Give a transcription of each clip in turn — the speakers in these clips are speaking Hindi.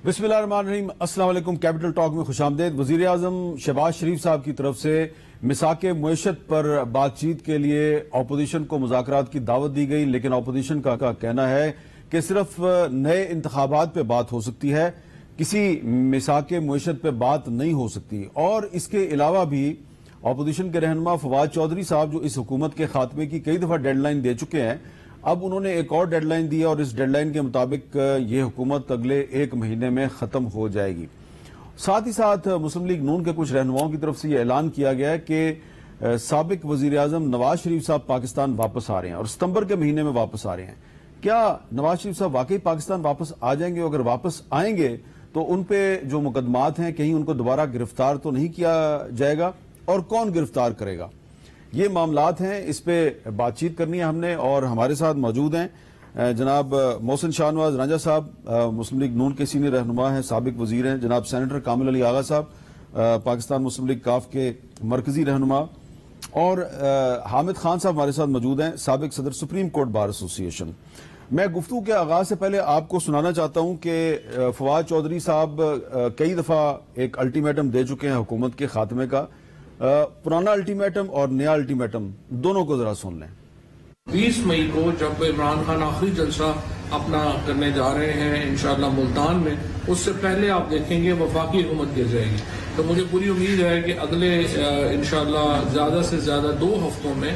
बिस्मिल्लाहिर्रहमानिर्रहीम, अस्सलाम वालेकुम। कैपिटल टॉक में खुशामदेद। वजीर आजम शहबाज शरीफ साहब की तरफ से मिसाक मुईशत पर बातचीत के लिए अपोजिशन को मुज़ाकरात की दावत दी गई, लेकिन अपोजिशन का कहना है कि सिर्फ नए इंतखाबात पे बात हो सकती है, किसी मिसाक मुईशत पे बात नहीं हो सकती। और इसके अलावा भी अपोजिशन के रहनुमा फवाद चौधरी साहब, जो इस हुकूमत के खात्मे की कई दफा डेडलाइन दे चुके हैं, अब उन्होंने एक और डेडलाइन दी है और इस डेडलाइन के मुताबिक ये हुकूमत अगले 1 महीने में खत्म हो जाएगी। साथ ही साथ मुस्लिम लीग नून के कुछ रहनुमाओं की तरफ से यह ऐलान किया गया है कि साबिक वजीर आजम नवाज शरीफ साहब पाकिस्तान वापस आ रहे हैं और सितंबर के महीने में वापस आ रहे हैं। क्या नवाज शरीफ साहब वाकई पाकिस्तान वापस आ जाएंगे? अगर वापस आएंगे तो उन पे जो मुकदमात हैं, कहीं उनको दोबारा गिरफ्तार तो नहीं किया जाएगा? और कौन गिरफ्तार करेगा? ये मामलात हैं, इस पे बातचीत करनी है हमने। और हमारे साथ मौजूद हैं जनाब मोहसिन शाहनवाज रांझा साहब, मुस्लिम लीग नून के सीनियर रहनुमा हैं, साबिक वजीर हैं। जनाब सेनेटर कामिल अली आगा साहब, पाकिस्तान मुस्लिम लीग काफ के मरकजी रहनुमा। और हामिद खान साहब हमारे साथ मौजूद हैं, साबिक सदर सुप्रीम कोर्ट बार एसोसिएशन। मैं गुफ्तगू के आगाज से पहले आपको सुनाना चाहता हूं कि फवाद चौधरी साहब कई दफा एक अल्टीमेटम दे चुके हैं हुकूमत के खात्मे का। पुराना अल्टीमेटम और नया अल्टीमेटम दोनों को जरा सुन लें। 20 मई को जब इमरान खान आखिरी जलसा अपना करने जा रहे हैं इंशाअल्लाह मुल्तान में, उससे पहले आप देखेंगे वफाकी हुकूमत गिर जाएगी। तो मुझे पूरी उम्मीद है कि अगले इंशाअल्लाह ज्यादा से ज्यादा 2 हफ्तों में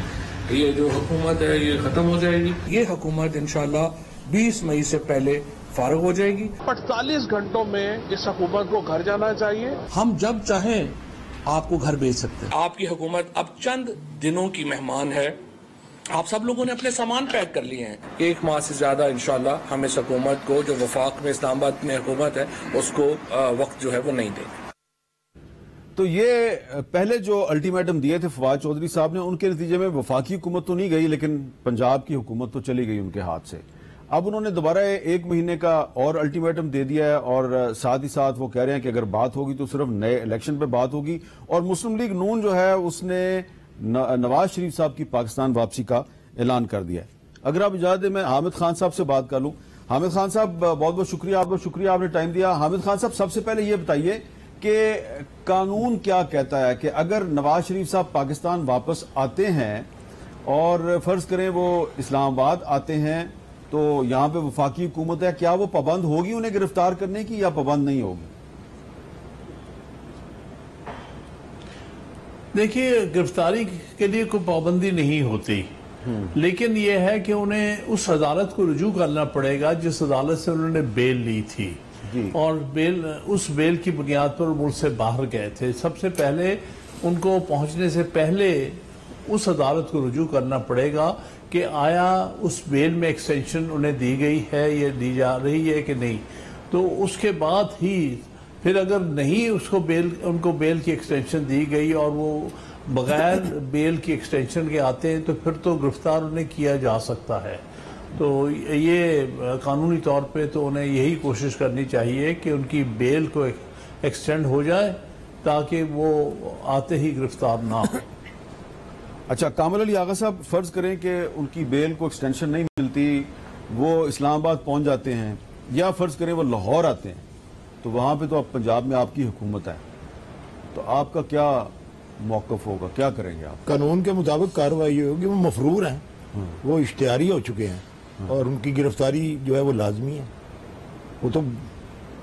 ये जो हुकूमत है ये खत्म हो जाएगी। ये हुकूमत इंशाअल्लाह 20 मई से पहले फारूक हो जाएगी। 48 घंटों में इस हुकूमत को घर जाना चाहिए। हम जब चाहें आपको घर भेज सकते हैं। आपकी हुकूमत अब चंद दिनों की मेहमान है। आप सब लोगों ने अपने सामान पैक कर लिए हैं। 1 माह से ज्यादा इंशाअल्लाह हम इस हुकूमत को, जो वफाक में इस्लामाबाद में हुकूमत है, उसको वक्त जो है वो नहीं देंगे। तो ये पहले जो अल्टीमेटम दिए थे फवाद चौधरी साहब ने, उनके नतीजे में वफाकी हुकूमत तो नहीं गई, लेकिन पंजाब की हुकूमत तो चली गई उनके हाथ से। अब उन्होंने दोबारा 1 महीने का और अल्टीमेटम दे दिया है और साथ ही साथ वो कह रहे हैं कि अगर बात होगी तो सिर्फ नए इलेक्शन पे बात होगी। और मुस्लिम लीग नून जो है उसने नवाज शरीफ साहब की पाकिस्तान वापसी का ऐलान कर दिया है। अगर आप इजाजत दें, मैं हामिद खान साहब से बात कर लूं। हामिद खान साहब, बहुत बहुत शुक्रिया, आपको शुक्रिया, आपने टाइम दिया। हामिद खान साहब, सबसे पहले ये बताइए कि कानून क्या कहता है कि अगर नवाज शरीफ साहब पाकिस्तान वापस आते हैं और फर्ज करें वो इस्लामाबाद आते हैं, तो यहां पे वफाकी हुकूमत है, क्या वो पाबंद होगी उन्हें गिरफ्तार करने की या पाबंद नहीं होगी? देखिए, गिरफ्तारी के लिए कोई पाबंदी नहीं होती, लेकिन यह है कि उन्हें उस अदालत को रुजू करना पड़ेगा जिस अदालत से उन्होंने बेल ली थी और उस बेल की बुनियाद पर मुल्क से बाहर गए थे। सबसे पहले उनको पहुंचने से पहले उस अदालत को रुजू करना पड़ेगा कि आया उस बेल में एक्सटेंशन उन्हें दी गई है, ये दी जा रही है कि नहीं। तो उसके बाद ही फिर अगर नहीं उनको बेल की एक्सटेंशन दी गई और वो बगैर बेल की एक्सटेंशन के आते हैं, तो फिर तो गिरफ्तार उन्हें किया जा सकता है। तो ये कानूनी तौर पे तो उन्हें यही कोशिश करनी चाहिए कि उनकी बेल को एक्सटेंड हो जाए ताकि वो आते ही गिरफ्तार ना हो। अच्छा, कामिल अली आगा साहब, फर्ज करें कि उनकी बेल को एक्सटेंशन नहीं मिलती, वो इस्लामाबाद पहुंच जाते हैं, या फर्ज करें वो लाहौर आते हैं, तो वहां पे तो अब पंजाब में आपकी हुकूमत है, तो आपका क्या मौकफ होगा, क्या करेंगे आप? कानून के मुताबिक कार्रवाई होगी। वो मफरूर हैं, वो इश्तिहारी हो चुके हैं और उनकी गिरफ्तारी जो है वो लाजमी है। वो तो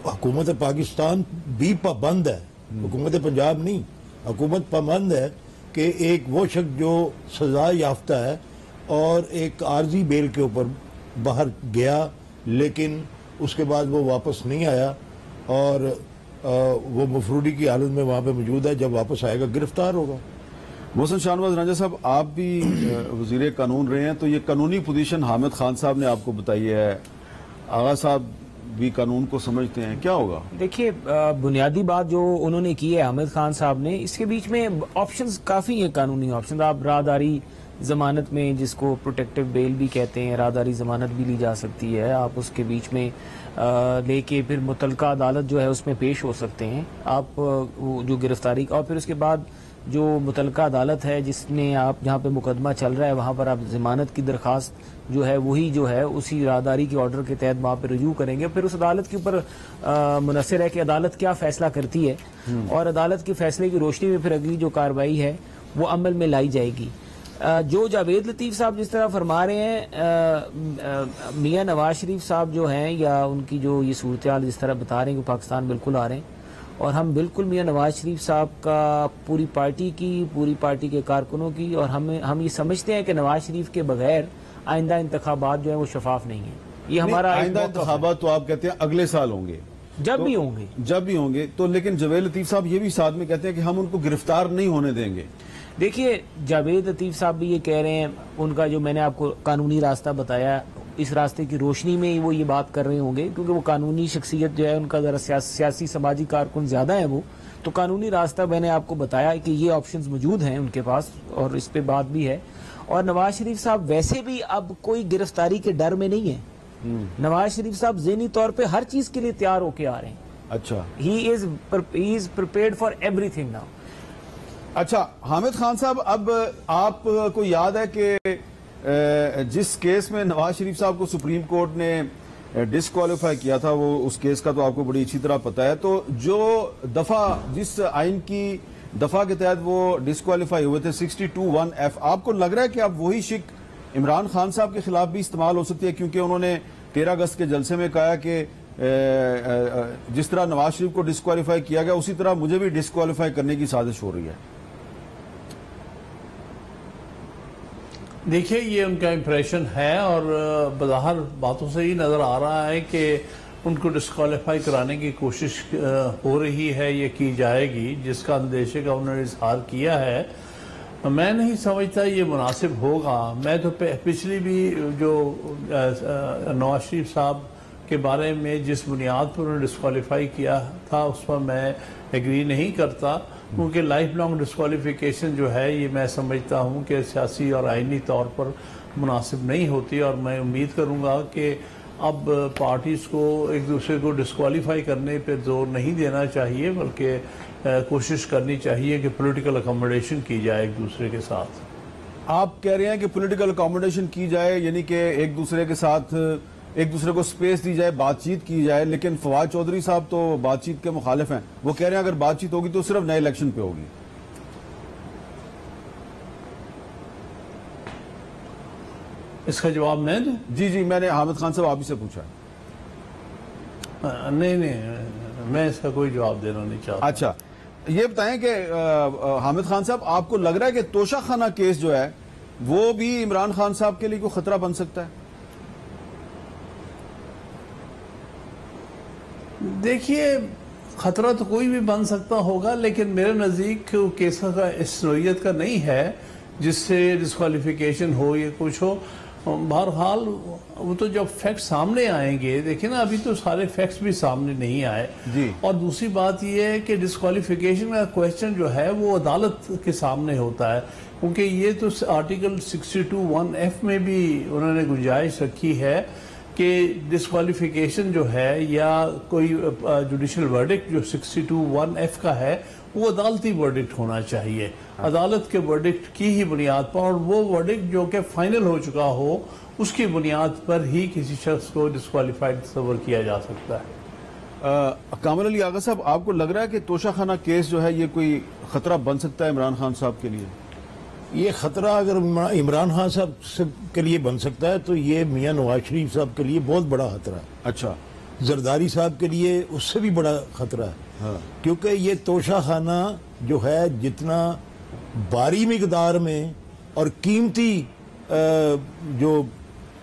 हुकूमत पाकिस्तान भी पाबंद है, हुकूमत पंजाब नहीं। हुकूमत पाबंद है कि एक वो शख्स जो सजा याफ्ता है और एक आर्जी बेल के ऊपर बाहर गया, लेकिन उसके बाद वो वापस नहीं आया और वो मफरूरी की हालत में वहां पे मौजूद है, जब वापस आएगा गिरफ्तार होगा। मोहसिन शाहनवाज रांझा साहब, आप भी वजीर कानून रहे हैं, तो ये कानूनी पोजीशन हामिद खान साहब ने आपको बताई है, आगा साहब भी कानून को समझते हैं, क्या होगा? देखिए, बुनियादी बात जो उन्होंने की है हामिद खान साहब ने, इसके बीच में ऑप्शंस काफ़ी हैं, कानूनी ऑप्शन। आप राहदारी जमानत में, जिसको प्रोटेक्टिव बेल भी कहते हैं, राहदारी जमानत भी ली जा सकती है। आप उसके बीच में लेके फिर मुतलका अदालत जो है उसमें पेश हो सकते हैं आप, जो गिरफ्तारी, और फिर उसके बाद जो मुतलका अदालत है जिसने आप जहाँ पे मुकदमा चल रहा है वहाँ पर आप जमानत की दरख्वास्त जो है वही जो है उसी राहदारी के ऑर्डर के तहत वहाँ पे रजू करेंगे। फिर उस अदालत के ऊपर मुनसर है कि अदालत क्या फैसला करती है और अदालत के फैसले की रोशनी में फिर अगली जो कार्रवाई है वो अमल में लाई जाएगी। जो जावेद लतीफ़ साहब जिस तरह फरमा रहे हैं, मियाँ नवाज शरीफ साहब जो हैं या उनकी जो ये सूरत हाल जिस तरह बता रहे हैं कि पाकिस्तान बिल्कुल आ रहे हैं, और हम बिल्कुल मियाँ नवाज शरीफ साहब का पूरी पार्टी के कारकुनों की, और हम ये समझते हैं कि नवाज शरीफ के बगैर आइंदा इंतखाबात जो है वो शफाफ नहीं है। ये हमारा आइंदा इंतखाबात तो आप कहते हैं अगले साल होंगे, जब भी होंगे तो लेकिन जावेद लतीफ़ साहब ये भी साथ में कहते हैं कि हम उनको गिरफ्तार नहीं होने देंगे। देखिए, जावेद लतीफ़ साहब भी ये कह रहे हैं, उनका जो मैंने आपको कानूनी रास्ता बताया, इस रास्ते की रोशनी में वो ये बात कर रहे होंगे क्योंकि वो कानूनी शख्सियत जो है उनका ज़रा सियासी समाजी कारकुन ज़्यादा है वो, तो कानूनी रास्ता मैंने आपको बताया कि ये ऑप्शंस मौजूद हैं उनके पास और इस पे बात भी है। और नवाज शरीफ साहब वैसे भी अब कोई गिरफ्तारी के डर में नहीं है। नवाज शरीफ साहब ज़हनी तौर पर हर चीज़ के लिए तैयार होके आ रहे हैं। अच्छा, he is prepared for everything now. अच्छा हामिद खान साहब, अब आपको याद है कि जिस केस में नवाज शरीफ साहब को सुप्रीम कोर्ट ने डिस्क्वालीफाई किया था, वो उस केस का तो आपको बड़ी अच्छी तरह पता है। तो जो दफा, जिस आइन की दफा के तहत वो डिस्क्वालीफाई हुए थे 62(1)(f), आपको लग रहा है कि अब वही शिक इमरान खान साहब के खिलाफ भी इस्तेमाल हो सकती है? क्योंकि उन्होंने 13 अगस्त के जलसे में कहा कि जिस तरह नवाज शरीफ को डिस्क्वालीफाई किया गया उसी तरह मुझे भी डिस्क्वालीफाई करने की साजिश हो रही है। देखिए, ये उनका इम्प्रेशन है और बज़ाहिर बातों से ही नज़र आ रहा है कि उनको डिस्क्वालीफाई कराने की कोशिश हो रही है, ये की जाएगी, जिसका अंदेशे का उन्होंने इजहार किया है। मैं नहीं समझता ये मुनासिब होगा। मैं तो पिछली भी जो नवाज शरीफ साहब के बारे में जिस बुनियाद पर उन्होंने डिस्क्वालीफाई किया था उस पर मैं एग्री नहीं करता, क्योंकि लाइफ लॉन्ग डिस्क्वालिफिकेशन जो है ये मैं समझता हूँ कि सियासी और आइनी तौर पर मुनासिब नहीं होती। और मैं उम्मीद करूँगा कि अब पार्टीज़ को एक दूसरे को डिस्क्वालीफाई करने पर जोर नहीं देना चाहिए, बल्कि कोशिश करनी चाहिए कि पॉलिटिकल अकोमोडेशन की जाए एक दूसरे के साथ। आप कह रहे हैं कि पॉलिटिकल अकोमोडेशन की जाए, यानी कि एक दूसरे के साथ एक दूसरे को स्पेस दी जाए, बातचीत की जाए। लेकिन फवाद चौधरी साहब तो बातचीत के मुखालिफ हैं। वो कह रहे हैं अगर बातचीत होगी तो सिर्फ नए इलेक्शन पे होगी। इसका जवाब मैं दूं? जी, मैंने हामिद खान साहब आप ही से पूछा है। नहीं, मैं इसका कोई जवाब देना नहीं चाहता। अच्छा, ये बताएं कि हामिद खान साहब, आपको लग रहा है कि तोशा खाना केस जो है वो भी इमरान खान साहब के लिए कोई खतरा बन सकता है? देखिए, खतरा तो कोई भी बन सकता होगा, लेकिन मेरे नज़दीक केस का इस नोयत का नहीं है जिससे डिस्क्वालिफिकेशन हो या कुछ हो। बहरहाल वो तो जब फैक्ट सामने आएंगे, देखिए ना, अभी तो सारे फैक्ट्स भी सामने नहीं आए जी। और दूसरी बात ये है कि डिस्क्वालिफिकेशन का क्वेश्चन जो है वो अदालत के सामने होता है, क्योंकि ये तो आर्टिकल 62(1)(f) में भी उन्होंने गुंजाइश रखी है कि डिस्क्वालिफिकेशन जो है या कोई जुडिशल वर्डिक्ट जो 62(1)(f) का है वो अदालती वर्डिक्ट होना चाहिए, अदालत के वर्डिक्ट की ही बुनियाद पर, और वो वर्डिक्ट जो कि फाइनल हो चुका हो उसकी बुनियाद पर ही किसी शख्स को डिस्क्वालीफाइड तस्वर किया जा सकता है। कामल अली आगा साहब, आपको लग रहा है कि तोशा खाना केस जो है ये कोई खतरा बन सकता है इमरान खान साहब के लिए? ये खतरा अगर इमरान खान साहब के लिए बन सकता है तो ये मियाँ नवाज शरीफ साहब के लिए बहुत बड़ा खतरा है। अच्छा, जरदारी साहब के लिए उससे भी बड़ा खतरा है। हाँ। क्योंकि ये तोशा खाना जो है जितना भारी मिकदार में और कीमती जो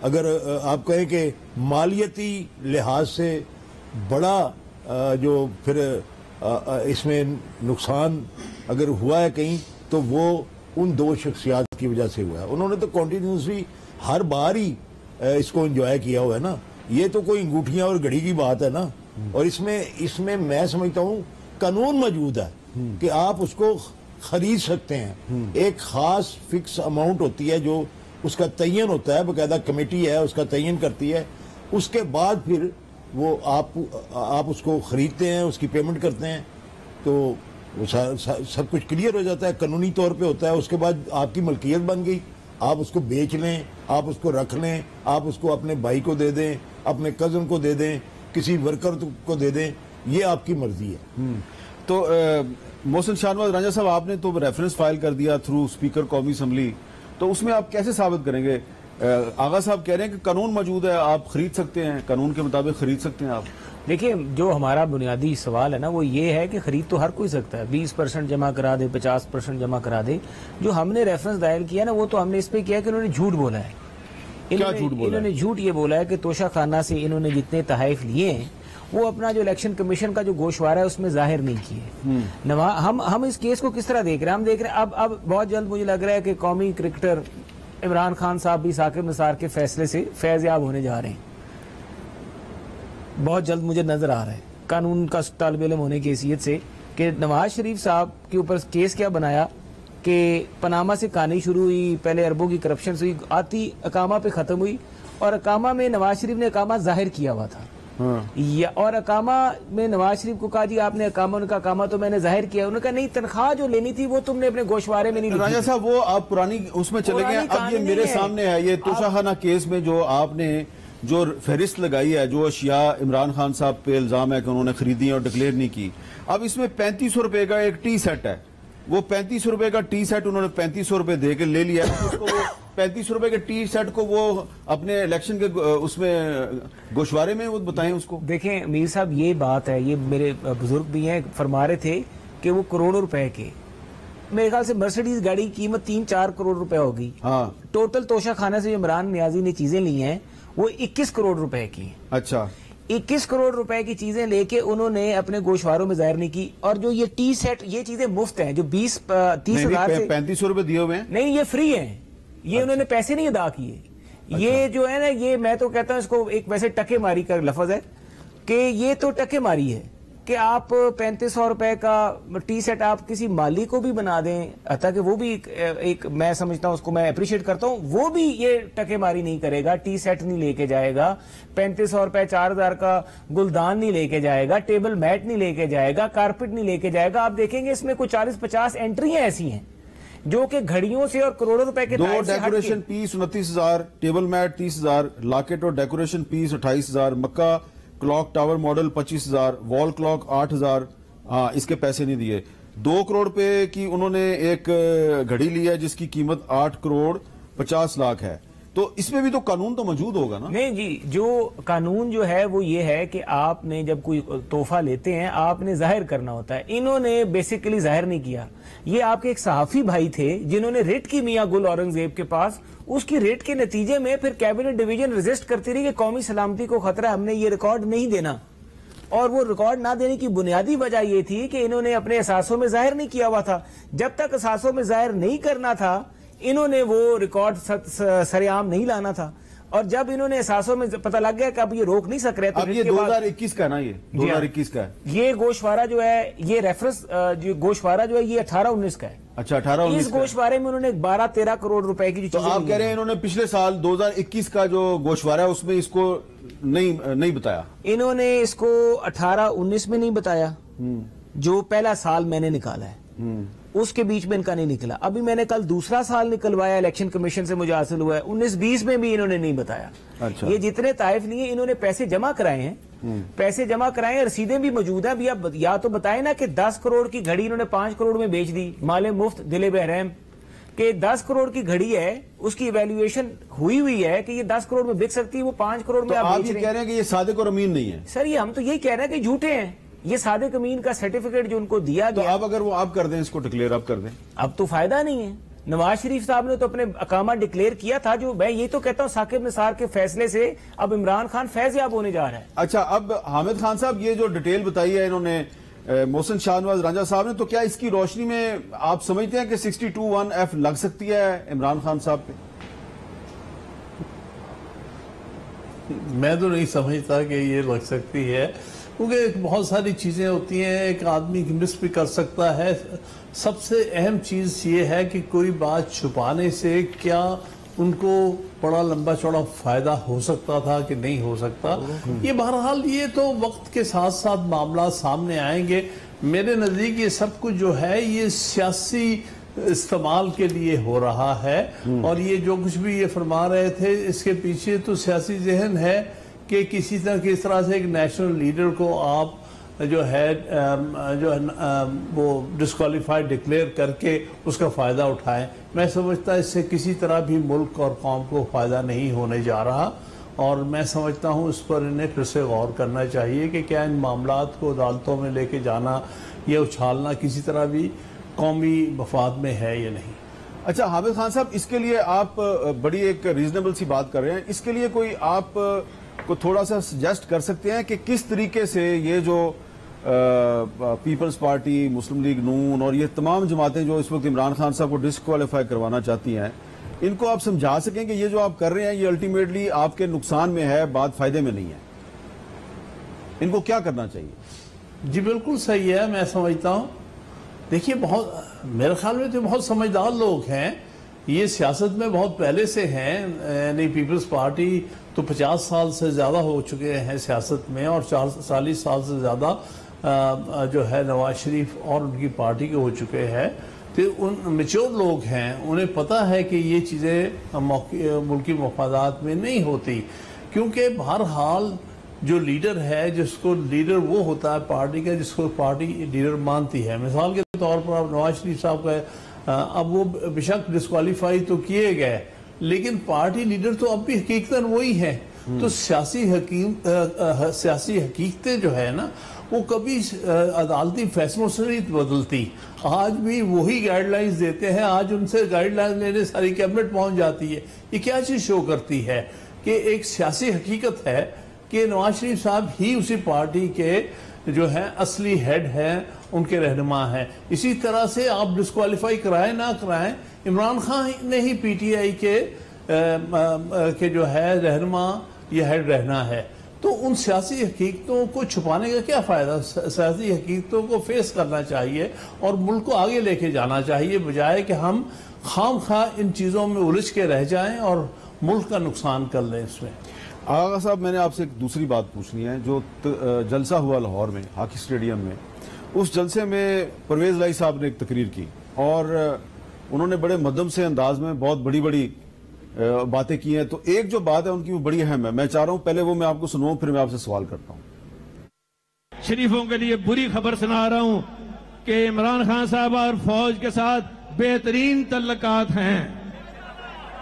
अगर आप कहें कि मालियती लिहाज से बड़ा जो फिर इसमें नुकसान अगर हुआ है कहीं तो वो उन दो शख्सियात की वजह से हुआ है। उन्होंने तो कॉन्टिन्यूसली हर बार ही इसको एंजॉय किया हुआ है ना। ये तो कोई अंगूठियां और घड़ी की बात है ना। और इसमें मैं समझता हूँ कानून मौजूद है कि आप उसको खरीद सकते हैं। एक खास फिक्स अमाउंट होती है जो उसका तयन होता है, बाकायदा कमेटी है उसका तयन करती है। उसके बाद फिर वो आप उसको खरीदते हैं, उसकी पेमेंट करते हैं। तो वो सब कुछ क्लियर हो जाता है, कानूनी तौर पे होता है। उसके बाद आपकी मलकियत बन गई, आप उसको बेच लें, आप उसको रख लें, आप उसको अपने भाई को दे दें, अपने कजन को दे दें, किसी वर्कर को दे दें, ये आपकी मर्जी है। तो मोहसिन शाहनवाज रांझा साहब, आपने तो रेफरेंस फाइल कर दिया थ्रू स्पीकर कौमी असम्बली, तो उसमें आप कैसे साबित करेंगे? आगा साहब कह रहे हैं कि कानून मौजूद है, आप खरीद सकते हैं, कानून के मुताबिक खरीद सकते हैं आप। देखिए, जो हमारा बुनियादी सवाल है ना, वो ये है कि खरीद तो हर कोई सकता है, 20% जमा करा दे, 50% जमा करा दे। जो हमने रेफरेंस दायर किया ना, वो तो हमने इस पे किया कि उन्होंने झूठ बोला है। क्या झूठ बोला? इन्होंने झूठ ये बोला है कि तोशा खाना से इन्होंने जितने तहफ़ लिए हैं वो अपना जो इलेक्शन कमीशन का जो गोशवारा है उसमें जाहिर नहीं किए। हम इस केस को किस तरह देख रहे हैं? हम देख रहे हैं अब बहुत जल्द मुझे लग रहा है कि कौमी क्रिकेटर इमरान खान साहब भी साकिब निसार के फैसले से फैज़याब होने जा रहे हैं। बहुत जल्द मुझे नजर आ रहा है, कानून का तालिब इल्म होने की हैसियत से, कि नवाज शरीफ साहब के ऊपर केस क्या बनाया कि पनामा से कहानी शुरू हुई, पहले अरबों की करप्शन हुई, आती अकामा पे खत्म हुई, और अकामा में नवाज शरीफ ने अकामा जाहिर किया हुआ था। और अकामा में नवाज शरीफ को कहा जी आपने अकामा, उनका अकामा तो मैंने जाहिर किया। उन्होंने कहा नहीं, तनख्वाह जो लेनी थी वो तुमने अपने गोशवारे में नहीं ली। राजा साहब, वो आप पुरानी उसमें चले गए। अब ये मेरे सामने है, ये तोशाखाना केस में जो आपने जो फहरिस्त लगाई है, जो अशिया इमरान खान साहब पे इल्जाम है कि उन्होंने खरीदी और डिक्लेयर नहीं की। अब इसमें 3500 रुपए का एक टी सेट है, वो 3500 रुपए का टी सेट उन्होंने 3500 रुपए दे के ले लिया। उसको वो 3500 रुपए के टी सेट को वो अपने इलेक्शन के उसमें गोशवारे में वो बताएं उसको। देखें मीर साहब, ये बात है, ये मेरे बुजुर्ग भी हैं, फरमा रहे थे कि वो करोड़ों रुपए के, मेरे ख्याल से मर्सिडीज गाड़ी की कीमत 3-4 करोड़ रुपए होगी। हाँ, टोटल तोशा खाना से इमरान नियाजी ने चीजें ली हैं वो 21 करोड़ रुपए की। अच्छा, 21 करोड़ रुपए की चीजें लेके उन्होंने अपने गोशवारों में जाहिर नहीं की। और जो ये टी सेट, ये चीजें मुफ्त हैं, जो 20-30 हजार से 3500 रुपए दिए हुए हैं। नहीं, ये फ्री हैं, ये उन्होंने पैसे नहीं अदा किए। ये जो है ना, ये मैं तो कहता हूं इसको एक वैसे टके मारी का लफ्ज है कि ये तो टके मारी है कि आप 3500 रुपए का टी सेट आप किसी माली को भी बना दें, अतः कि वो भी एक मैं समझता हूं, उसको मैं अप्रिशिएट करता हूं, वो भी ये टकेमारी नहीं करेगा, टी सेट नहीं लेके जाएगा, 3500 रुपए 4000 का गुलदान नहीं लेके जाएगा, टेबल मैट नहीं लेके जाएगा, कारपेट नहीं लेके जाएगा। आप देखेंगे इसमें कुछ 40-50 एंट्रियां ऐसी हैं जो कि घड़ियों से और करोड़ों रुपए के दो decoration piece 29,000, table mat 30,000, locket और decoration piece 28,000, Mecca clock tower model 25,000, wall clock 8,000। हाँ, इसके पैसे नहीं दिए। 2 करोड़ रुपए की उन्होंने एक घड़ी ली है जिसकी कीमत 8 करोड़ 50 लाख है। तो इसमें भी तो कानून तो मौजूद होगा ना? नहीं जी, जो कानून जो है वो ये है कि आपने जब कोई तोहफा लेते हैं आपने जाहिर करना होता है। इन्होंने बेसिकली जाहिर नहीं किया। ये आपके एक सहाफी भाई थे जिन्होंने रेट की मियां गुल औरंगजेब के पास, उसकी रेट के नतीजे में फिर कैबिनेट डिवीजन रजिस्ट करती रही कि कौमी सलामती को खतरा, हमने ये रिकॉर्ड नहीं देना। और वो रिकॉर्ड ना देने की बुनियादी वजह ये थी कि इन्होंने अपने असासों में जाहिर नहीं किया हुआ था। जब तक असासों में जाहिर नहीं करना था इन्होंने वो रिकॉर्ड सरेआम नहीं लाना था। और जब इन्होंने एहसासों में पता लग गया कि अब ये रोक नहीं सक रहे, तो अब ये 2021 का ना, ये 2021 का है। ये गोशवारा जो है, ये रेफरेंस जो गोशवारा जो है ये 18-19 का है। अच्छा, 18-19 इस गोशवारे में उन्होंने 12-13 करोड़ रुपए की जो तो आप कह रहे हैं इन्होंने पिछले साल 2021 का जो गोशवारा है उसमें इसको नहीं बताया। इन्होंने इसको 18-19 में नहीं बताया, जो पहला साल मैंने निकाला है उसके बीच में इनका नहीं निकला। अभी मैंने कल दूसरा साल निकलवाया, इलेक्शन कमीशन से मुझे हासिल हुआ है, 19-20 में भी इन्होंने नहीं बताया। अच्छा। ये जितने ताइफ लिए इन्होंने पैसे जमा कराए हैं, पैसे जमा कराए हैं, रसीदें भी मौजूद है। अब या तो बताए ना कि 10 करोड़ की घड़ी इन्होंने 5 करोड़ में बेच दी, माले मुफ्त दिले बहरहम, कि 10 करोड़ की घड़ी है उसकी इवेल्युएशन हुई है कि ये 10 करोड़ में बिक सकती है, वो 5 करोड़ में आप ये कह रहे हैं कि ये सादिक और अमीन नहीं है? सर, ये हम तो यही कह रहे हैं कि झूठे हैं। ये सादिक अमीन का सर्टिफिकेट जो उनको दिया गया, तो अब अगर वो आप कर दें, इसको डिक्लेयर आप कर दें, अब तो फायदा नहीं है। नवाज शरीफ साहब ने तो अपने अकामा डिक्लेयर किया था। जो मैं ये तो कहता हूं साकिब निसार के फैसले से अब इमरान खान फैज़याब होने जा रहा है। अच्छा, अब हामिद खान साहब ये जो डिटेल बताई है इन्होंने मोहसिन शाहनवाज रांझा साहब ने, तो क्या इसकी रोशनी में आप समझते हैं कि 62(1)(f) लग सकती है इमरान खान साहब पे? मैं तो नहीं समझता कि ये लग सकती है, क्योंकि बहुत सारी चीज़ें होती हैं, एक आदमी मिस भी कर सकता है। सबसे अहम चीज़ ये है कि कोई बात छुपाने से क्या उनको बड़ा लंबा चौड़ा फायदा हो सकता था कि नहीं हो सकता। ये बहरहाल ये तो वक्त के साथ साथ मामला सामने आएंगे। मेरे नजदीक ये सब कुछ जो है ये सियासी इस्तेमाल के लिए हो रहा है, और ये जो कुछ भी ये फरमा रहे थे इसके पीछे तो सियासी जहन है कि किसी तरह से एक नेशनल लीडर को आप जो है वो डिस्क्वालीफाइड डिक्लेयर करके उसका फ़ायदा उठाएं। मैं समझता इससे किसी तरह भी मुल्क और कौम को फ़ायदा नहीं होने जा रहा, और मैं समझता हूँ इस पर इन्हें फिर से गौर करना चाहिए कि क्या इन मामलात को अदालतों में लेके जाना या उछालना किसी तरह भी कौमी मफाद में है या नहीं। अच्छा हामिद खान साहब, इसके लिए आप बड़ी एक रीजनेबल सी बात कर रहे हैं, इसके लिए कोई आप को थोड़ा सा सजेस्ट कर सकते हैं कि किस तरीके से ये जो पीपल्स पार्टी, मुस्लिम लीग नून और ये तमाम जमातें जो इस वक्त इमरान खान साहब को डिस्क्वालीफाई करवाना चाहती हैं, इनको आप समझा सकें कि ये जो आप कर रहे हैं ये अल्टीमेटली आपके नुकसान में है, बात फायदे में नहीं है, इनको क्या करना चाहिए? जी बिल्कुल सही है, मैं समझता हूँ। देखिए बहुत मेरे ख्याल में तो बहुत समझदार लोग हैं, ये सियासत में बहुत पहले से हैं, यानी पीपल्स पार्टी तो 50 साल से ज़्यादा हो चुके हैं सियासत में, और 40 साल से ज़्यादा जो है नवाज शरीफ और उनकी पार्टी के हो चुके हैं। तो उन मेच्योर लोग हैं, उन्हें पता है कि ये चीज़ें मुल्की मफादात में नहीं होती, क्योंकि बहरहाल जो लीडर है, जिसको लीडर वो होता है पार्टी का जिसको पार्टी लीडर मानती है। मिसाल के तौर पर अब नवाज शरीफ साहब का अब वो बेशक डिस्क्वालीफाई तो किए गए, लेकिन पार्टी लीडर तो अब भी हकीकतन वही है। तो सियासी हकीकतें जो है ना वो कभी अदालती फैसलों से नहीं बदलती। आज भी वही गाइडलाइंस देते हैं, आज उनसे गाइडलाइंस लेने सारी कैबिनेट पहुंच जाती है। ये क्या चीज शो करती है कि एक सियासी हकीकत है कि नवाज शरीफ साहब ही उसी पार्टी के जो है असली हेड हैं, उनके रहनुमा हैं। इसी तरह से आप डिस्क्वालीफाई कराएं ना कराएं, इमरान खान ने ही पीटीआई के जो है रहनुमा या हेड रहना है। तो उन सियासी हकीकतों को छुपाने का क्या फ़ायदा? सियासी हकीकतों को फेस करना चाहिए और मुल्क को आगे लेके जाना चाहिए, बजाय कि हम खाम खा इन चीज़ों में उलझ के रह जाएं और मुल्क का नुकसान कर लें। इसमें आगा साहब, मैंने आपसे एक दूसरी बात पूछनी है। जो जलसा हुआ लाहौर में हॉकी स्टेडियम में, उस जलसे में परवेज लाई साहब ने एक तकरीर की और उन्होंने बड़े मध्यम से अंदाज में बहुत बड़ी बड़ी बातें की हैं। तो एक जो बात है उनकी वो बड़ी अहम है, मैं चाह रहा हूं पहले वो मैं आपको सुनाऊं, फिर मैं आपसे सवाल करता हूं। शरीफों के लिए बुरी खबर सुना रहा हूं कि इमरान खान साहब और फौज के साथ बेहतरीन तल्लकात हैं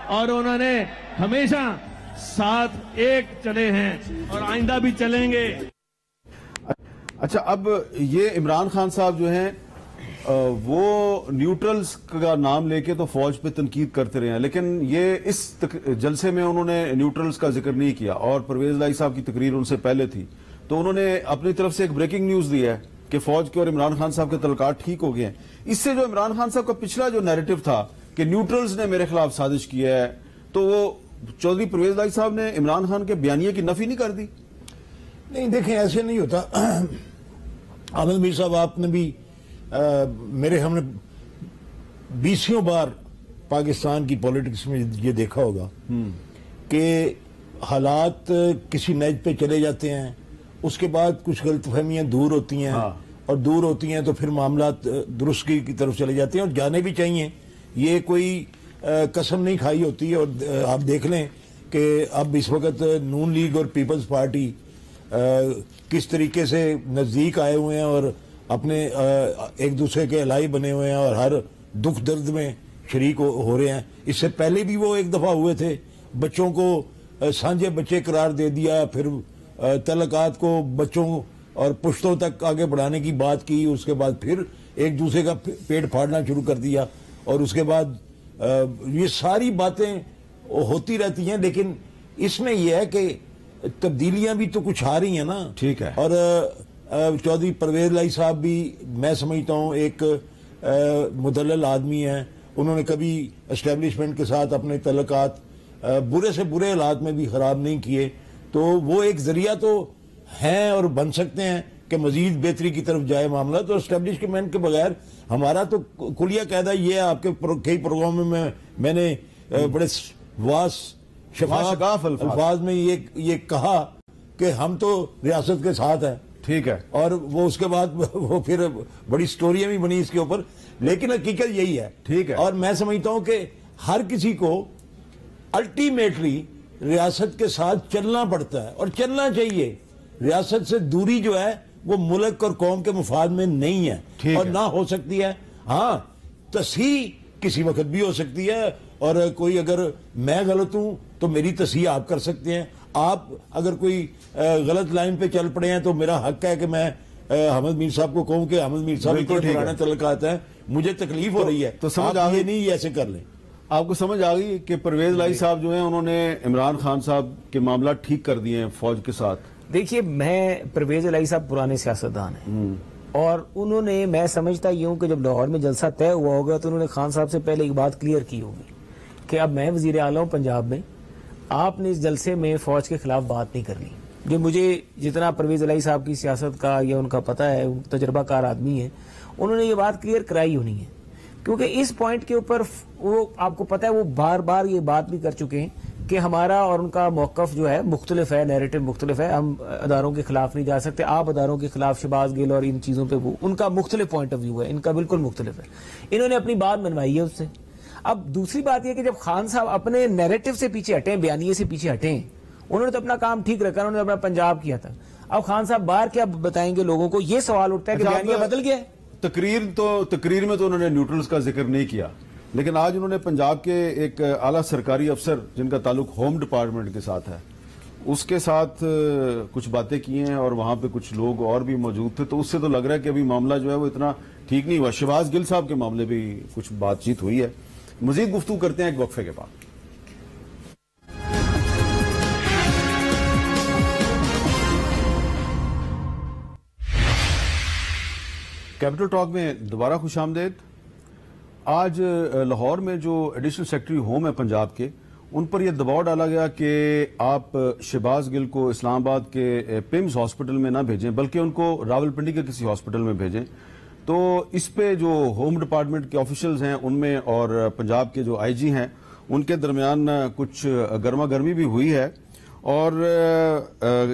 और उन्होंने हमेशा साथ एक चले हैं और आइंदा भी चलेंगे। अच्छा, अब ये इमरान खान साहब जो हैं वो न्यूट्रल्स का नाम लेके तो फौज पे तनकीद करते रहे हैं, लेकिन ये इस जलसे में उन्होंने न्यूट्रल्स का जिक्र नहीं किया। और परवेज लाई साहब की तकरीर उनसे पहले थी, तो उन्होंने अपनी तरफ से एक ब्रेकिंग न्यूज दी है कि फौज के और इमरान खान साहब के तल्लकात ठीक हो गए हैं। इससे जो इमरान खान साहब का पिछला जो नैरेटिव था कि न्यूट्रल्स ने मेरे खिलाफ साजिश की है, तो वो चौधरी परवेज लाई साहब ने इमरान खान के बयानिए की नफी नहीं कर दी? नहीं, देखें ऐसे नहीं होता। आमिर मीर साहब, आपने भी मेरे हमने 20 बार पाकिस्तान की पॉलिटिक्स में ये देखा होगा कि हालात किसी नज पे चले जाते हैं, उसके बाद कुछ गलतफहमियां दूर होती हैं। और दूर होती हैं तो फिर मामला दुरुस्ती की तरफ चले जाते हैं, और जाने भी चाहिए। ये कोई कसम नहीं खाई होती है। और आप देख लें कि अब इस वक्त नून लीग और पीपल्स पार्टी किस तरीके से नज़दीक आए हुए हैं और अपने एक दूसरे के अलाई बने हुए हैं और हर दुख दर्द में शरीक हो रहे हैं। इससे पहले भी वो एक दफ़ा हुए थे, बच्चों को सांझे बच्चे करार दे दिया, फिर तल्लकात को बच्चों और पुश्तों तक आगे बढ़ाने की बात की, उसके बाद फिर एक दूसरे का पेट फाड़ना शुरू कर दिया, और उसके बाद ये सारी बातें होती रहती हैं। लेकिन इसमें यह है कि तब्दीलियां भी तो कुछ आ रही हैं ना। ठीक है। और चौधरी परवेज लाई साहब भी मैं समझता हूँ एक मुदल्लल आदमी हैं। उन्होंने कभी एस्टेब्लिशमेंट के साथ अपने तल्लकात बुरे से बुरे हालात में भी खराब नहीं किए, तो वो एक जरिया तो हैं और बन सकते हैं कि मजीद बेहतरी की तरफ जाए मामला। तो एस्टेब्लिशमेंट के बगैर हमारा तो कुलिया कायदा ये है। आपके कई प्रोग्रामों में मैंने बड़े शफाफ अल्फाज में ये कहा कि हम तो रियासत के साथ हैं, ठीक है। और वो उसके बाद वो फिर बड़ी स्टोरियां भी बनी इसके ऊपर, लेकिन हकीकत यही है। ठीक है। और मैं समझता हूं कि हर किसी को अल्टीमेटली रियासत के साथ चलना पड़ता है और चलना चाहिए। रियासत से दूरी जो है वो मुल्क और कौम के मुफाद में नहीं है और ना हो सकती है। हाँ, तस्हीह किसी वक्त भी हो सकती है, और कोई अगर मैं गलत हूं तो मेरी तस्हीह आप कर सकते हैं। आप अगर कोई गलत लाइन पे चल पड़े हैं तो मेरा हक है कि मैं अहमद मीर साहब को कहूं कि अहमद मीर साहब इतने पुराने तल्लुकात हैं, मुझे तकलीफ हो रही है, तो समझ आ गई नहीं ऐसे कर लें। आपको समझ आ गई कि परवेज लाई साहब जो हैं उन्होंने इमरान खान साहब के मामला ठीक कर दिए हैं फौज के साथ। देखिए, मैं परवेज इलाही साहब पुराने सियासतदान हैं और उन्होंने, मैं समझता ये हूं कि जब लाहौर में जलसा तय हुआ होगा तो उन्होंने खान साहब से पहले एक बात क्लियर की होगी कि अब मैं वजीर आला हूं पंजाब में, आपने इस जलसे में फौज के खिलाफ बात नहीं करनी। जो मुझे जितना परवेज इलाही साहब की सियासत का या उनका पता है, तजर्बाकार आदमी है, उन्होंने ये बात क्लियर कराई होनी है, क्योंकि इस पॉइंट के ऊपर वो आपको पता है वो बार बार ये बात भी कर चुके हैं कि हमारा और उनका मौकफ जो है मुख्तलिफ है, नैरेटिव मुख्तलिफ है, हम अदारों के खिलाफ नहीं जा सकते, आप अदारों के खिलाफ शहबाज गिल और इन चीजों पे वो उनका मुख्तलिफ पॉइंट ऑफ व्यू है, इनका बिल्कुल मुख्तलिफ है। इन्होंने अपनी बात मनवाई है उससे। अब दूसरी बात यह कि जब खान साहब अपने नैरेटिव से पीछे हटे, बयानिए से पीछे हटे, उन्होंने तो अपना काम ठीक रखा, उन्होंने अपना पंजाब किया था। अब खान साहब बाहर क्या बताएंगे लोगों को, ये सवाल उठता है कि बयानिया बदल गया है। तकरीर में तो उन्होंने न्यूट्रल्स का जिक्र नहीं किया, लेकिन आज उन्होंने पंजाब के एक आला सरकारी अफसर जिनका ताल्लुक होम डिपार्टमेंट के साथ है, उसके साथ कुछ बातें की हैं और वहां पे कुछ लोग और भी मौजूद थे, तो उससे तो लग रहा है कि अभी मामला जो है वो इतना ठीक नहीं हुआ। शहबाज गिल साहब के मामले भी कुछ बातचीत हुई है। मजीद गुफ्तगू करते हैं एक वक्फे के बाद। कैपिटल टॉक में दोबारा खुशामदेद। आज लाहौर में जो एडिशनल सेक्रेटरी होम है पंजाब के, उन पर यह दबाव डाला गया कि आप शहबाज गिल को इस्लामाबाद के पिम्स हॉस्पिटल में ना भेजें, बल्कि उनको रावलपिंडी के किसी हॉस्पिटल में भेजें। तो इस पे जो होम डिपार्टमेंट के ऑफिशियल्स हैं उनमें और पंजाब के जो आईजी हैं उनके दरमियान कुछ गर्मा गर्मी भी हुई है। और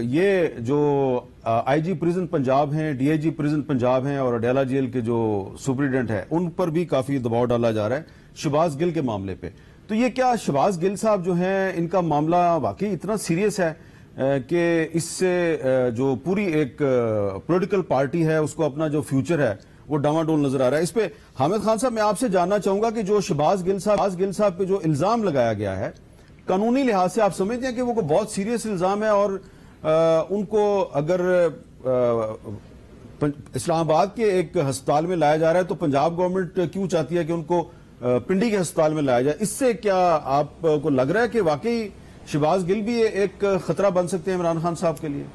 ये जो आईजी प्रिजन पंजाब हैं, डीआईजी प्रिजन पंजाब हैं और अडयाला जेल के जो सुपरिटेंडेंट हैं, उन पर भी काफी दबाव डाला जा रहा है शहबाज गिल के मामले पे। तो ये क्या शहबाज गिल साहब जो हैं, इनका मामला वाकई इतना सीरियस है कि इससे जो पूरी एक पॉलिटिकल पार्टी है उसको अपना जो फ्यूचर है वो डामाडोल नजर आ रहा है? इस पे हामिद खान साहब मैं आपसे जानना चाहूंगा कि जो शहबाज गिल साहब पे जो इल्जाम लगाया गया है, कानूनी लिहाज से आप समझते हैं कि वो बहुत सीरियस इल्जाम है और उनको अगर इस्लामाबाद के एक अस्पताल में लाया जा रहा है तो पंजाब गवर्नमेंट क्यों चाहती है कि उनको पिंडी के अस्पताल में लाया जाए? इससे क्या आपको लग रहा है कि वाकई शहबाज गिल भी एक खतरा बन सकते हैं इमरान खान साहब के लिए?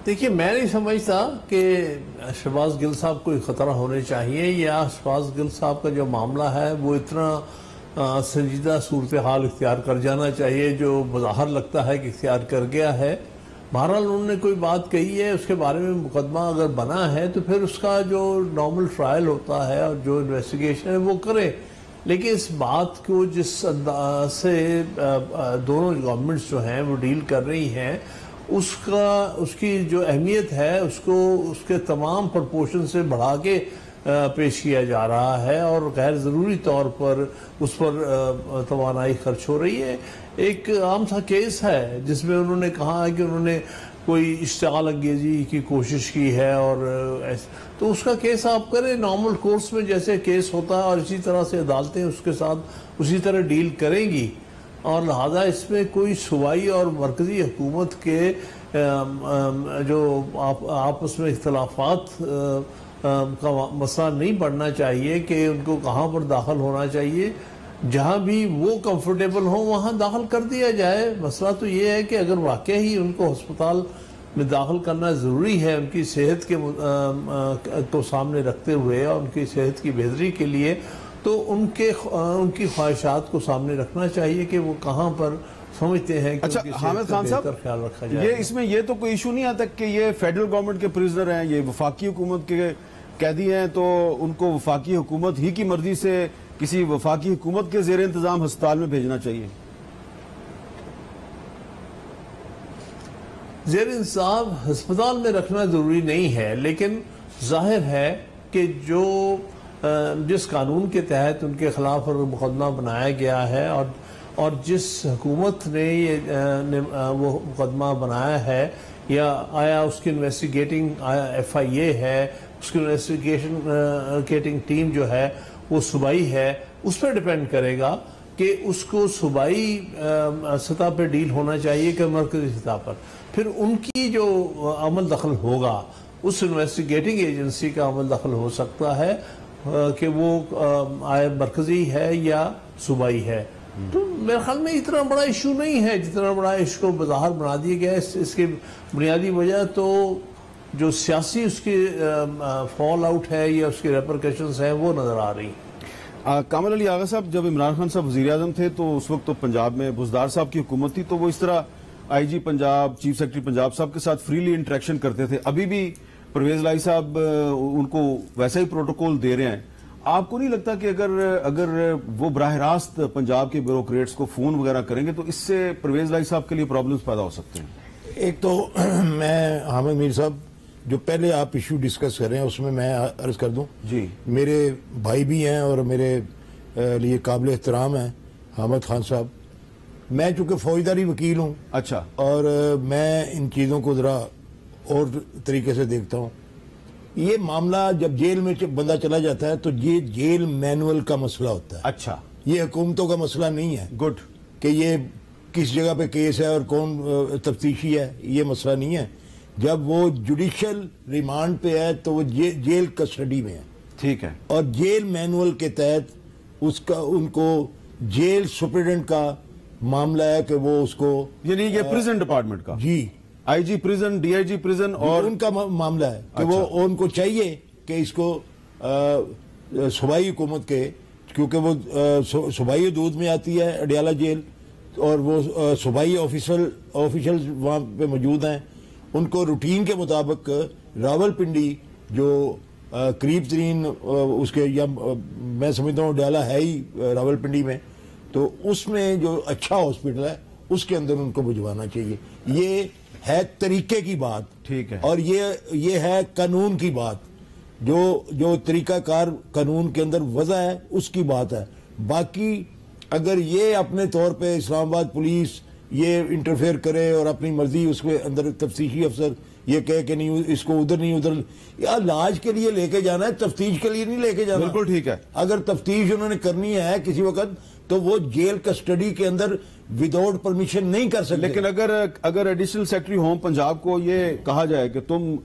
देखिए, मैं नहीं समझता कि शहबाज गिल साहब को खतरा होने चाहिए, या शहबाज गिल साहब का जो मामला है वो इतना संजीदा सूरत हाल इख्तियार कर जाना चाहिए जो बज़ाहिर लगता है कि इख्तियार कर गया है। बहरहाल उन्होंने कोई बात कही है, उसके बारे में मुकदमा अगर बना है तो फिर उसका जो नॉर्मल ट्रायल होता है और जो इन्वेस्टिगेशन है वो करें। लेकिन इस बात को जिस अंदाज से दोनों गवर्नमेंट्स जो हैं वो डील कर रही हैं, उसकी जो अहमियत है उसको उसके तमाम प्रपोर्शन से बढ़ा के पेश किया जा रहा है और गैर ज़रूरी तौर पर उस पर तवानाई खर्च हो रही है। एक आम सा केस है जिसमें उन्होंने कहा है कि उन्होंने कोई इश्तिगाल अंगेजी की कोशिश की है और तो उसका केस आप करें नॉर्मल कोर्स में जैसे केस होता है, और इसी तरह से अदालतें उसके साथ उसी तरह डील करेंगी। और लिहाजा इसमें कोई सूबाई और मरकजी हुकूमत के जो आपस में इख्तलाफात का मसला नहीं बढ़ना चाहिए कि उनको कहाँ पर दाखिल होना चाहिए। जहाँ भी वो कंफर्टेबल हो वहाँ दाखिल कर दिया जाए। मसला तो ये है कि अगर वाकई ही उनको अस्पताल में दाखिल करना ज़रूरी है उनकी सेहत के को सामने रखते हुए और उनकी सेहत की बेहतरी के लिए, तो उनकी ख्वाहिशात को सामने रखना चाहिए कि वो कहाँ पर समझते हैं कि अच्छा हामिद खान साहब, ख्याल रखा जाए। ये इसमें ये तो कोई इशू नहीं आता कि ये फेडरल गवर्नमेंट के प्रिजनर हैं, ये वफाकी हुकूमत के कैदी हैं, तो उनको वफाकी हुकूमत ही की मर्जी से किसी वफाकी हुकूमत के जेर इंतजाम अस्पताल में भेजना चाहिए? ज़ेर इंसाफ हस्पताल में रखना ज़रूरी नहीं है, लेकिन जाहिर है कि जो जिस कानून के तहत उनके खिलाफ मुकदमा बनाया गया है और जिस हुकूमत ने ये वो मुकदमा बनाया है या आया उसकी इन्वेस्टिगेटिंग FIA है, उसकी इन्वेस्टिगेटिंग टीम जो है वो सूबाई है, उस पर डिपेंड करेगा कि उसको सूबाई सतह पर डील होना चाहिए कि मरकजी सतह पर। फिर उनकी जो अमल दखल होगा उस इन्वेस्टिगेटिंग एजेंसी का अमल दखल हो सकता है कि वो मरकजी है या सूबाई है। तो मेरे ख्याल में इतना बड़ा इशू नहीं है जितना बड़ा इसको बाहर बना दिया गया है। इसकी बुनियादी वजह तो जो सियासी उसकी फॉल आउट है या उसकी रेपरकशंस है वो नजर आ रही। कामल अली आगा साहब, जब इमरान खान साहब वजीर आजम थे तो उस वक्त तो पंजाब में बुज़दार साहब की हुकूमत थी, तो वो इस तरह IG Punjab, chief secretary Punjab साहब के साथ फ्रीली इंटरेक्शन करते थे। अभी भी परवेज लाई साहब उनको वैसा ही प्रोटोकॉल दे रहे हैं। आपको नहीं लगता कि अगर वो बराह रास्त पंजाब के ब्यूरोक्रेट्स को फोन वगैरह करेंगे तो इससे परवेज लाई साहब के लिए प्रॉब्लम्स पैदा हो सकते हैं? एक तो मैं हामिद मीर साहब, जो पहले आप इशू डिस्कस कर रहे हैं उसमें मैं अर्ज कर दूं जी, मेरे भाई भी हैं और मेरे लिए काबिल एहतराम हैं हामिद खान साहब। मैं चूंकि फौजदारी वकील हूं, अच्छा, और मैं इन चीज़ों को ज़रा और तरीके से देखता हूं। ये मामला जब जेल में बंदा चला जाता है तो ये जेल मैनुअल का मसला होता है। अच्छा, ये हुकूमतों का मसला नहीं है। गुड, कि ये किस जगह पे केस है और कौन तफ्तीशी है, ये मसला नहीं है। जब वो जुडिशियल रिमांड पे है तो वो जेल कस्टडी में है, ठीक है, और जेल मैनुअल के तहत उसका उनको जेल सुप्रिटेंडेंट का मामला है कि वो उसको, यानी ये प्रिजन डिपार्टमेंट का, जी, IG प्रिजन, DIG प्रिजन, और उनका मामला है कि अच्छा, वो उनको चाहिए कि इसको सूबाई हुकूमत के, क्योंकि वो सूबाई हदूद में आती है अडियाला जेल, और वो सूबाई ऑफिशियल वहाँ पे मौजूद हैं। उनको रूटीन के मुताबिक रावलपिंडी जो करीब तरीन उसके, या मैं समझता हूँ अडियाला है ही रावलपिंडी में, तो उसमें जो अच्छा हॉस्पिटल है उसके अंदर उनको भिजवाना चाहिए। ये है तरीके की बात, ठीक है, और ये है कानून की बात। जो तरीकाकार कानून के अंदर वजह है उसकी बात है। बाकी अगर ये अपने तौर पे इस्लामाबाद पुलिस ये इंटरफेयर करे और अपनी मर्जी उसके अंदर तफ्तीशी अफसर ये कहे कि नहीं इसको उधर नहीं उधर, या इलाज के लिए लेके जाना है, तफ्तीश के लिए नहीं लेके जाना। बिल्कुल ठीक है। अगर तफ्तीश उन्होंने करनी है किसी वक्त तो वो जेल कस्टडी के अंदर विदाउट परमिशन नहीं कर सकते। लेकिन अगर एडिशनल सेक्रेटरी होम पंजाब को ये कहा जाए कि तुम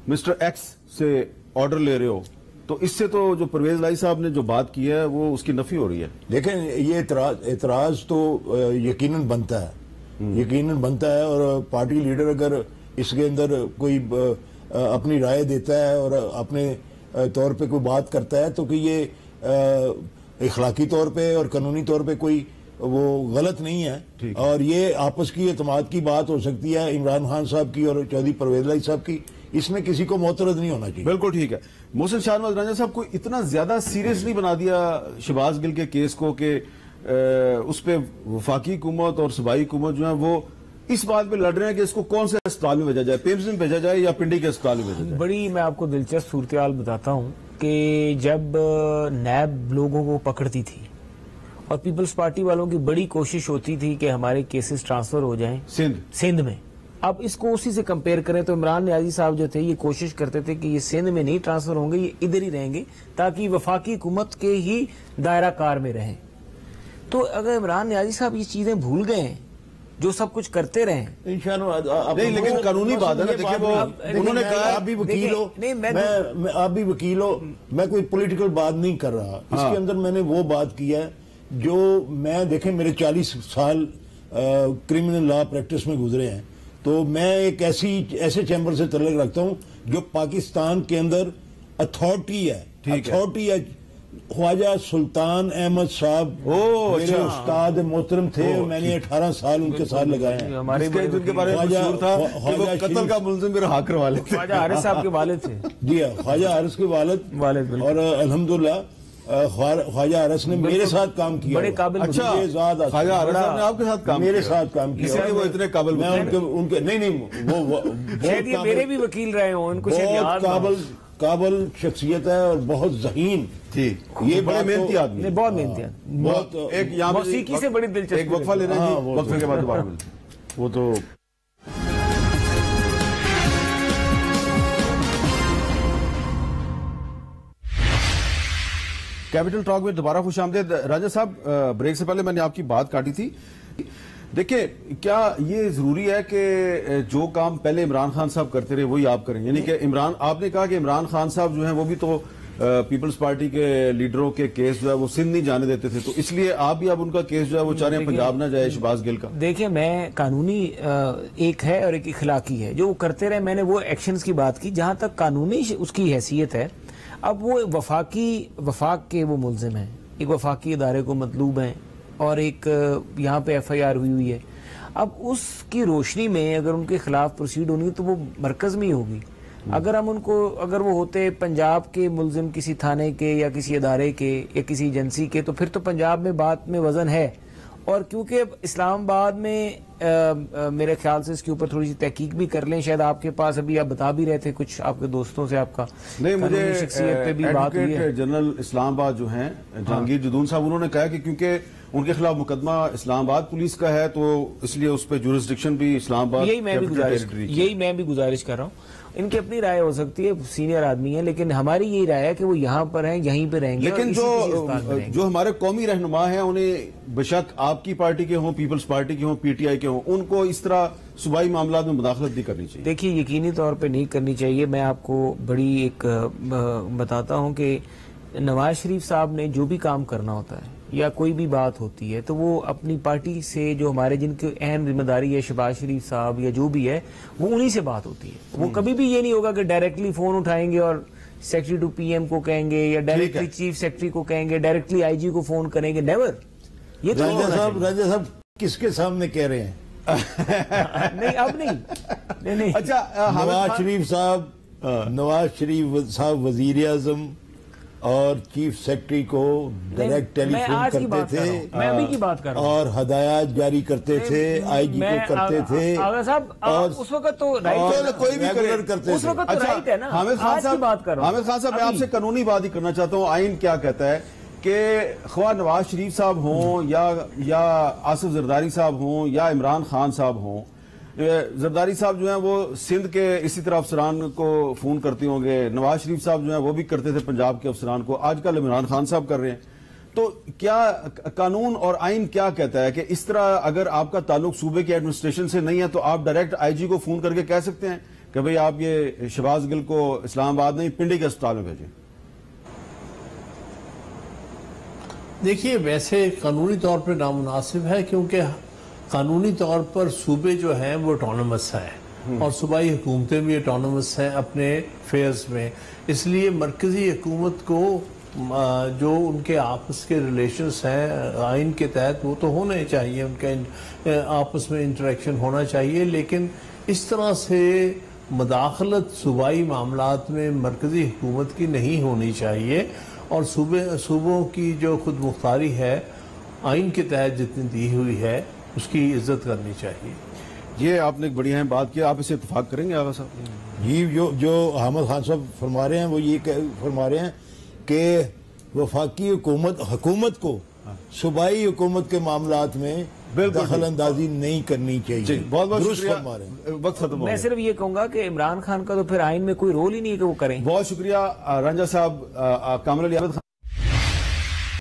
मिस्टर X से ऑर्डर ले रहे हो, तो इससे तो जो परवेज लाई साहब ने जो बात की है वो उसकी नफी हो रही है। लेकिन ये एतराज तो यकीनन बनता है, यकीनन बनता है, और पार्टी लीडर अगर इसके अंदर कोई अपनी राय देता है और अपने तौर पे कोई बात करता है तो कि ये इखलाकी तौर पे और कानूनी तौर पे कोई वो गलत नहीं है, और ये आपस की एतमाद की बात हो सकती है इमरान खान साहब की और चौधरी परवेज लाई साहब की, इसमें किसी को मोतरद नहीं होना चाहिए। बिल्कुल ठीक है। मोहसिन शाहनवाज रांझा साहब को इतना ज्यादा सीरियस नहीं बना दिया शहबाज गिल के केस को कि उस पर वफाकी हुकूमत और सूबाई हुकूमत जो है वो इस बात पे लड़ रहे हैं कि इसको कौन से अस्पताल में भेजा जाए, पेम्स में भेजा जाए या पिंडी के अस्पताल में भेजा जाए। बड़ी मैं आपको दिलचस्प सूरत-ए-हाल बताता हूँ कि जब नैब लोगों को पकड़ती थी और पीपल्स पार्टी वालों की बड़ी कोशिश होती थी कि हमारे केसेस ट्रांसफर हो जाएं सिंध में, अब इसको उसी से कंपेयर करें तो इमरान न्याजी साहब जो थे ये कोशिश करते थे कि ये सिंध में नहीं ट्रांसफर होंगे, ये इधर ही रहेंगे ताकि वफाकी हुकूमत के ही दायरा कार में रहें। तो अगर इमरान न्याजी साहब ये चीजें भूल गए जो सब कुछ करते रहे नहीं, लेकिन कानूनी बात है ना। देखिए वो उन्होंने कहा आप भी वकील हो, आप भी वकील हो, मैं कोई पॉलिटिकल बात नहीं कर रहा। इसके अंदर मैंने वो बात की है जो मैं देखें मेरे 40 साल क्रिमिनल लॉ प्रैक्टिस में गुजरे हैं, तो मैं एक ऐसे चैम्बर से तल्लुक रखता हूं जो पाकिस्तान के अंदर अथॉरिटी है, अथॉरिटी है। ख्वाजा सुल्तान अहमद साहब मेरे उस्ताद मोहतरम थे, मैंने 18 साल उनके साथ लगाए हैं। हमारे जिनके बारे में मशहूर था कि वो कत्ल का मुलजिम मेरा हाकिर वाले ख्वाजा हारिस साहब के वालिद थे। जी हाँ, ख्वाजा हारिस के वालिद, और अल्हम्दुलिल्लाह ख्वाजा अरस ने मेरे साथ काम किया, बड़े काबिल। अच्छा, ख्वाजा अरस साहब ने आपके साथ काम मेरे किया? साथ काम किया, इसलिए वो इतने काबिल। मैं उनके नहीं वो शायद ये मेरे भी वकील रहे हो, उनको शायद याद ना हो। काबिल शख्सियत है और बहुत ज़हीन। ये बड़े मेहनती आदमी है, बहुत मेहनती आदमी। बहुत। एक यहाँ मौसीकी से बड़ी दिलचस्पी। एक वक्फा ले रहे हैं जी, वक्फे के बाद दोबारा मिलते हैं। वो तो कैपिटल टॉक में दोबारा खुशामदीद। राजा साहब, ब्रेक से पहले मैंने आपकी बात काटी थी। देखिए, क्या ये जरूरी है कि जो काम पहले इमरान खान साहब करते रहे वही आप करें? यानी कि इमरान, आपने कहा कि इमरान खान साहब जो हैं वो भी तो पीपल्स पार्टी के लीडरों के केस जो है वो सिंध नहीं जाने देते थे, तो इसलिए आप भी अब उनका केस जो है वो चाह रहे हैं पंजाब ना जाए, शहबाज गिल का। देखिए, मैं कानूनी एक है और एक इखलाकी है, जो वो करते रहे। मैंने वो एक्शंस की बात की जहां तक कानूनी उसकी हैसियत है। अब वो वफाक के वो मुल्जिम हैं, एक वफाकी इदारे को मतलूब हैं और एक यहाँ पे FIR हुई है। अब उसकी रोशनी में अगर उनके खिलाफ प्रोसीड होनी तो वो मरकज में ही होगी। अगर वो होते पंजाब के मुल्जिम किसी थाने के या किसी इदारे के या किसी एजेंसी के, तो फिर तो पंजाब में बात में वजन है। और क्योंकि इस्लामाबाद में मेरे ख्याल से इसके ऊपर थोड़ी सी तहकीक भी कर लें, शायद आपके पास अभी आप बता भी रहे थे कुछ आपके दोस्तों से आपका नहीं, मुझे शख्सियत पे भी बात हुई है। जनरल इस्लामाबाद जो हैं जहांगीर जदून साहब, उन्होंने कहा कि क्योंकि उनके खिलाफ मुकदमा इस्लामाबाद पुलिस का है तो इसलिए उस पर जुरिस्डिक्शन भी इस्लामाबाद। यही मैं भी गुजारिश कर रहा हूँ। इनकी अपनी राय हो सकती है, सीनियर आदमी है, लेकिन हमारी यही राय है कि वो यहाँ पर हैं, यहीं पे रहेंगे। लेकिन जो हमारे कौमी रहनुमा हैं, उन्हें बेशक आपकी पार्टी के हों, पीपल्स पार्टी के हों, PTI के हों, उनको इस तरह सूबाई मामला में मुदाखलत नहीं करनी चाहिए। देखिए, यकीनी तौर पर नहीं करनी चाहिए। मैं आपको बड़ी एक बताता हूँ कि नवाज शरीफ साहब ने जो भी काम करना होता है या कोई भी बात होती है तो वो अपनी पार्टी से, जो हमारे जिनकी अहम जिम्मेदारी है, शहबाज शरीफ साहब या जो भी है, वो उन्हीं से बात होती है। वो कभी भी ये नहीं होगा कि डायरेक्टली फोन उठाएंगे और सेक्रेटरी टू PM को कहेंगे या डायरेक्टली चीफ सेक्रेटरी को कहेंगे, डायरेक्टली IG को फोन करेंगे। नेवर। ये तो राजा साहब किसके सामने कह रहे हैं? नहीं, अब नहीं। अच्छा, नवाज शरीफ साहब वजीर आजम और चीफ सेक्रेटरी को डायरेक्ट टेलीफोन करते थे, मैं अभी की बात कर रहा हूं, और हदायत जारी करते थे, IG को करते थे। और उस वक्त तो राइट, कोई भी करते थे। उस वक्त तो राइट है ना। हामिद खान साहब, बात कर रहा हूं। हामिद खान साहब, मैं आपसे कानूनी बात ही करना चाहता हूँ। आइन क्या कहता है कि ख्वाह नवाज शरीफ साहब हों या आसिफ जरदारी साहब हों या इमरान खान साहब हों, जरदारी साहब जो हैं वो सिंध के इसी तरह अफसरान को फोन करते होंगे, नवाज शरीफ साहब जो हैं वो भी करते थे पंजाब के अफसरान को, आजकल इमरान खान साहब कर रहे हैं। तो क्या कानून और आइन क्या कहता है कि इस तरह अगर आपका ताल्लुक सूबे के एडमिनिस्ट्रेशन से नहीं है तो आप डायरेक्ट IG को फोन करके कह सकते हैं कि भाई आप ये शहबाज गिल को इस्लामाबाद नहीं पिंडी के अस्पताल में भेजें? देखिए, वैसे कानूनी तौर पर नामुनासिब है, क्योंकि कानूनी तौर पर सूबे जो हैं वो ऑटोनमस हैं और सूबाई हुकूमतें भी ऑटोनमस हैं अपने फेयर्स में। इसलिए मरकजी हुकूमत को जो उनके आपस के रिलेशंस हैं आइन के तहत वो तो होने चाहिए, उनके आपस में इंटरेक्शन होना चाहिए। लेकिन इस तरह से मदाखलत सूबाई मामलात में मरकजी हुकूमत की नहीं होनी चाहिए और सूबों की जो खुद मुख्तारी है आइन के तहत जितनी दी हुई है उसकी इज्जत करनी चाहिए। ये आपने एक बड़ी अहम बात की, आप इसे इत्तेफाक करेंगे आगा साहब? जी, जो हामिद खान साहब फरमा रहे हैं वो ये फरमा रहे हैं कि वफाकी हुकूमत को सूबाई हुकूमत के मामलात में दखल अंदाजी नहीं करनी चाहिए। बहुत बहुत शुक्रिया। वक्त खत्म हो गया। मैं सिर्फ ये कहूंगा कि इमरान खान का तो फिर आइन में कोई रोल ही नहीं है कि वो करें। बहुत शुक्रिया रंजा साहब, कामरुल